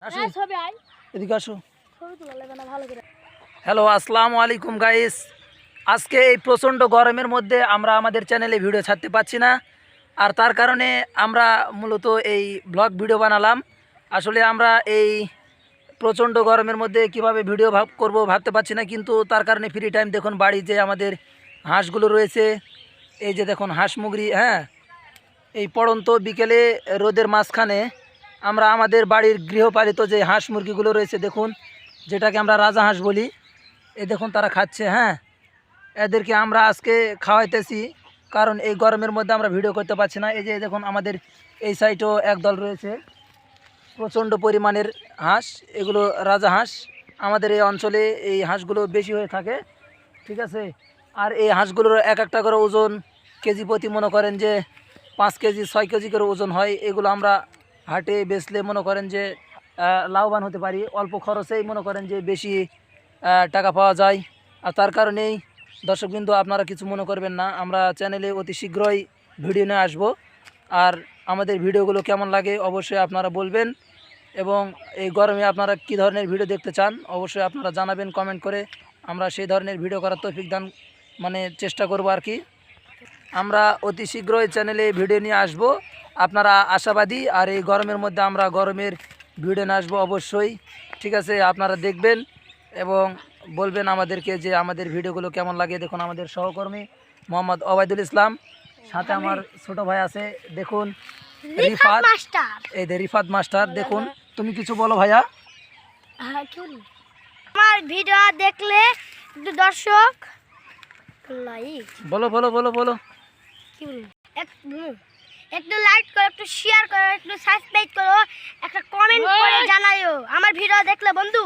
আসো এদিকে আসো। হ্যালো, আসসালামু আলাইকুম গাইস। আজকে এই প্রচণ্ড গরমের মধ্যে আমরা আমাদের চ্যানেলে ভিডিও ছাড়তে পাচ্ছি না, আর তার কারণে আমরা মূলত এই ব্লগ ভিডিও বানালাম। আসলে আমরা এই প্রচণ্ড গরমের মধ্যে কিভাবে ভিডিও করব ভাবতে পারছি না, কিন্তু তার কারণে ফ্রি টাইম দেখুন বাড়ি যে আমাদের হাঁসগুলো রয়েছে, এই যে দেখুন হাঁস মুগরি, হ্যাঁ, এই পড়ন্ত বিকেলে রোদের মাঝখানে আমরা আমাদের বাড়ির গৃহপালিত যে হাঁস মুরগিগুলো রয়েছে দেখুন, যেটাকে আমরা রাজা হাঁস বলি, এই দেখুন তারা খাচ্ছে। হ্যাঁ, এদেরকে আমরা আজকে খাওয়াইতেছি, কারণ এই গরমের মধ্যে আমরা ভিডিও করতে পারছি না। এই যে দেখুন আমাদের এই সাইডেও একদল রয়েছে প্রচণ্ড পরিমাণের হাঁস, এগুলো রাজা হাঁস। আমাদের এই অঞ্চলে এই হাঁসগুলো বেশি হয়ে থাকে, ঠিক আছে। আর এই হাঁসগুলোর এক একটা করে ওজন কেজি প্রতি মনে করেন যে 5 কেজি 6 কেজি করে ওজন হয়। এগুলো আমরা হাটে বেচলে মনে করেন যে লাভবান হতে পারি, অল্প খরচেই মনে করেন যে বেশি টাকা পাওয়া যায়। আর তার কারণেই দর্শকবৃন্দ আপনারা কিছু মনে করবেন না, আমরা চ্যানেলে অতি শীঘ্রই ভিডিও নিয়ে আসব। আর আমাদের ভিডিওগুলো কেমন লাগে অবশ্যই আপনারা বলবেন, এবং এই গরমে আপনারা কী ধরনের ভিডিও দেখতে চান অবশ্যই আপনারা জানাবেন কমেন্ট করে। আমরা সেই ধরনের ভিডিও করার তৌফিক দান চেষ্টা করব আর কি। আমরা অতি শীঘ্রই চ্যানেলে ভিডিও নিয়ে আসব, আপনারা আশাবাদী। আর এই গরমের মধ্যে আমরা গরমের ভিডিও নিয়ে আসবো অবশ্যই, ঠিক আছে। আপনারা দেখবেন এবং বলবেন আমাদেরকে যে আমাদের ভিডিওগুলো কেমন লাগে। দেখুন আমাদের সহকর্মী মোহাম্মদ ওবায়দুল ইসলাম, সাথে আমার ছোট ভাই আছে দেখুন রিফাত, এই যে রিফাত মাস্টার। দেখুন তুমি কিছু বলো ভাইয়া। আমার ভিডিও দেখলে একটু দর্শক লাইক বলো বলো বলো বলো কি বলবো, একটু লাইক করো, একটু শেয়ার করো, একটু সাবস্ক্রাইব করো, একটা কমেন্ট করে জানাইও আমার ভিডিও দেখলে বন্ধু।